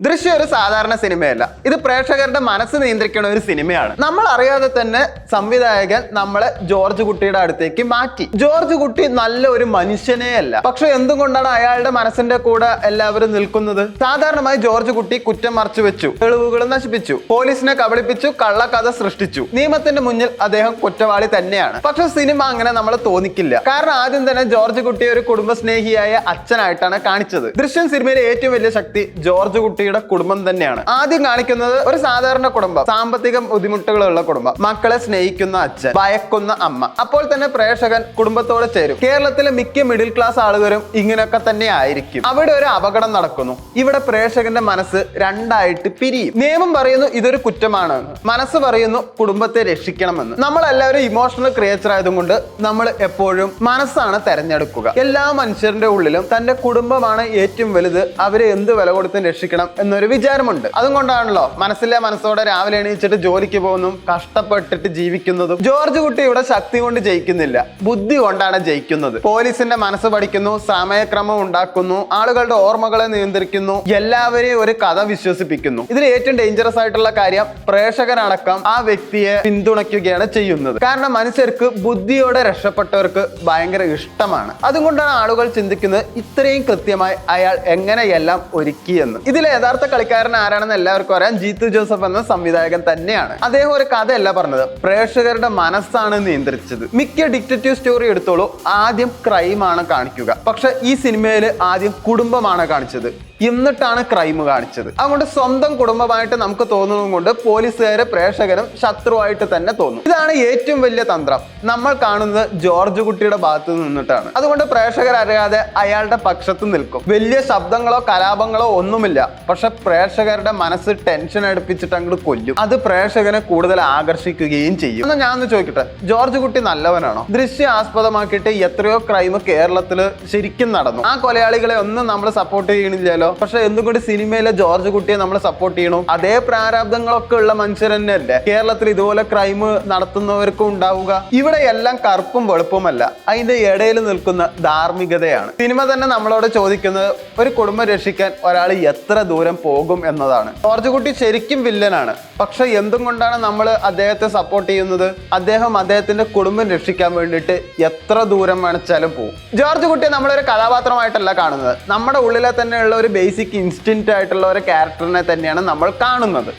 ദൃശ്യം ഒരു സാധാരണ സിനിമയല്ല. ഇത് പ്രേക്ഷകരുടെ മനസ്സ് നിയന്ത്രിക്കുന്ന ഒരു സിനിമയാണ്. നമ്മൾ അറിയാതെ തന്നെ സംവിധായകൻ നമ്മളെ ജോർജ് കുട്ടിയുടെ അടുത്തേക്ക് മാറ്റി. ജോർജ് കുട്ടി നല്ല ഒരു മനുഷ്യനേ അല്ല. പക്ഷെ എന്തുകൊണ്ടാണ് അയാളുടെ മനസ്സിന്റെ കൂടെ എല്ലാവരും നിൽക്കുന്നത്? സാധാരണമായി ജോർജ് കുട്ടി കുറ്റം മറച്ചു വെച്ചു, തെളിവുകൾ നശിപ്പിച്ചു, പോലീസിനെ കബളിപ്പിച്ചു, കള്ളക്കഥ സൃഷ്ടിച്ചു. നിയമത്തിന്റെ മുന്നിൽ അദ്ദേഹം കുറ്റവാളി തന്നെയാണ്. പക്ഷെ സിനിമ അങ്ങനെ നമ്മളെ തോന്നിക്കില്ല. കാരണം ആദ്യം തന്നെ ജോർജ് കുട്ടിയെ ഒരു കുടുംബസ്നേഹിയായ അച്ഛനായിട്ടാണ് കാണിച്ചത്. ദൃശ്യം സിനിമയിലെ ഏറ്റവും വലിയ ശക്തി ജോർജ് കുട്ടി കുടുംബം തന്നെയാണ്. ആദ്യം കാണിക്കുന്നത് ഒരു സാധാരണ കുടുംബം, സാമ്പത്തിക ബുദ്ധിമുട്ടുകളുള്ള കുടുംബം, മക്കളെ സ്നേഹിക്കുന്ന അച്ഛൻ, ഭയക്കുന്ന അമ്മ. അപ്പോൾ തന്നെ പ്രേക്ഷകൻ കുടുംബത്തോടെ ചേരും. കേരളത്തിലെ മിക്ക മിഡിൽ ക്ലാസ് ആളുകളും ഇങ്ങനെയൊക്കെ തന്നെ ആയിരിക്കും. അവിടെ ഒരു അപകടം നടക്കുന്നു. ഇവിടെ പ്രേക്ഷകന്റെ മനസ്സ് രണ്ടായിട്ട് പിരിയും. നിയമം പറയുന്നു ഇതൊരു കുറ്റമാണ്, മനസ്സ് പറയുന്നു കുടുംബത്തെ രക്ഷിക്കണമെന്ന്. നമ്മളെല്ലാവരും ഇമോഷണൽ ക്രിയേച്ചർ ആയതുകൊണ്ട് നമ്മൾ എപ്പോഴും മനസ്സാണ് തെരഞ്ഞെടുക്കുക. എല്ലാ മനുഷ്യരുടെ ഉള്ളിലും തന്റെ കുടുംബമാണ് ഏറ്റവും വലുത്, അവരെ എന്ത് വില കൊടുത്തും രക്ഷിക്കണം എന്നൊരു വിചാരമുണ്ട്. അതുകൊണ്ടാണല്ലോ മനസ്സിലെ മനസ്സോടെ രാവിലെ എണീച്ചിട്ട് ജോലിക്ക് പോകുന്നു, കഷ്ടപ്പെട്ടിട്ട് ജീവിക്കുന്നതും. ജോർജ് കുട്ടി ഇവിടെ ശക്തി കൊണ്ട് ജയിക്കുന്നില്ല, ബുദ്ധി കൊണ്ടാണ് ജയിക്കുന്നത്. പോലീസിന്റെ മനസ്സ് പഠിക്കുന്നു, സമയക്രമം ഉണ്ടാക്കുന്നു, ആളുകളുടെ ഓർമ്മകളെ നിയന്ത്രിക്കുന്നു, എല്ലാവരെയും ഒരു കഥ വിശ്വസിപ്പിക്കുന്നു. ഇതിൽ ഏറ്റവും ഡേഞ്ചറസ് ആയിട്ടുള്ള കാര്യം പ്രേക്ഷകനടക്കം ആ വ്യക്തിയെ പിന്തുണയ്ക്കുകയാണ് ചെയ്യുന്നത്. കാരണം മനുഷ്യർക്ക് ബുദ്ധിയോടെ രക്ഷപ്പെട്ടവർക്ക് ഭയങ്കര ഇഷ്ടമാണ്. അതുകൊണ്ടാണ് ആളുകൾ ചിന്തിക്കുന്നത് ഇത്രയും കൃത്യമായി അയാൾ എങ്ങനെയെല്ലാം ഒരുക്കിയെന്ന്. ഇതിലെ യഥാർത്ഥ കളിക്കാരൻ ആരാണെന്ന് എല്ലാവർക്കും അറിയാം. ജീത്തു ജോസഫ് എന്ന സംവിധായകൻ തന്നെയാണ്. അദ്ദേഹം ഒരു കഥയല്ല പറഞ്ഞത്, പ്രേക്ഷകരുടെ മനസ്സാണ് നിയന്ത്രിച്ചത്. മിക്ക ഡിറ്റക്റ്റീവ് സ്റ്റോറി എടുത്തോളൂ, ആദ്യം ക്രൈമാണ് കാണിക്കുക. പക്ഷെ ഈ സിനിമയിൽ ആദ്യം കുടുംബമാണ് കാണിച്ചത്, എന്നിട്ടാണ് ക്രൈം കാണിച്ചത്. അതുകൊണ്ട് സ്വന്തം കുടുംബമായിട്ട് നമുക്ക് തോന്നുന്നത് കൊണ്ട് പോലീസുകാരെ പ്രേക്ഷകരും ശത്രുവായിട്ട് തന്നെ തോന്നും. ഇതാണ് ഏറ്റവും വലിയ തന്ത്രം. നമ്മൾ കാണുന്നത് ജോർജ് കുട്ടിയുടെ ഭാഗത്ത് നിന്നിട്ടാണ്. അതുകൊണ്ട് പ്രേക്ഷകർ അറിയാതെ അയാളുടെ പക്ഷത്ത് നിൽക്കും. വലിയ ശബ്ദങ്ങളോ കലാപങ്ങളോ ഒന്നുമില്ല, പക്ഷെ പ്രേക്ഷകരുടെ മനസ്സ് ടെൻഷൻ അടുപ്പിച്ചിട്ട് അങ്ങോട്ട് കൊല്ലും. അത് പ്രേക്ഷകനെ കൂടുതൽ ആകർഷിക്കുകയും ചെയ്യും. എന്നാൽ ഞാൻ ഒന്ന് ചോദിക്കട്ടെ, ജോർജ് കുട്ടി നല്ലവനാണോ? ദൃശ്യം ആസ്പദമാക്കിയിട്ട് എത്രയോ ക്രൈം കേരളത്തിൽ ശരിക്കും നടന്നു. ആ കൊലയാളികളെ ഒന്നും നമ്മൾ സപ്പോർട്ട് ചെയ്യണില്ലല്ലോ. പക്ഷെ എന്തുകൊണ്ട് സിനിമയിലെ ജോർജ് കുട്ടിയെ നമ്മൾ സപ്പോർട്ട് ചെയ്യണു? അതേ പ്രാരാബ്ദങ്ങളൊക്കെ ഉള്ള മനുഷ്യർ തന്നെയല്ലേ കേരളത്തിൽ ഇതുപോലെ ക്രൈം നടത്തുന്നവർക്കും ഉണ്ടാവുക. ഇവിടെ എല്ലാം കറുപ്പും വെളുപ്പുമല്ല, അതിന്റെ ഇടയിൽ നിൽക്കുന്ന ധാർമ്മികതയാണ്. സിനിമ തന്നെ നമ്മളോട് ചോദിക്കുന്നത് ഒരു കുടുംബം രക്ഷിക്കാൻ ഒരാൾ എത്ര ദൂരം പോകും എന്നതാണ്. ജോർജ് കുട്ടി ശരിക്കും വില്ലനാണ്, പക്ഷെ എന്തും കൊണ്ടാണ് നമ്മൾ അദ്ദേഹത്തെ സപ്പോർട്ട് ചെയ്യുന്നത്? അദ്ദേഹത്തിന്റെ കുടുംബം രക്ഷിക്കാൻ വേണ്ടിയിട്ട് എത്ര ദൂരം വേണിച്ചാലും പോകും. ജോർജ് കുട്ടിയെ നമ്മളൊരു കഥാപാത്രമായിട്ടല്ല കാണുന്നത്, നമ്മുടെ ഉള്ളിലെ തന്നെയുള്ള ഒരു ബേസിക് ഇൻസ്റ്റിൻക്റ്റ് ആയിട്ടുള്ള ഒരു ക്യാരക്ടറിനെ തന്നെയാണ് നമ്മൾ കാണുന്നത്.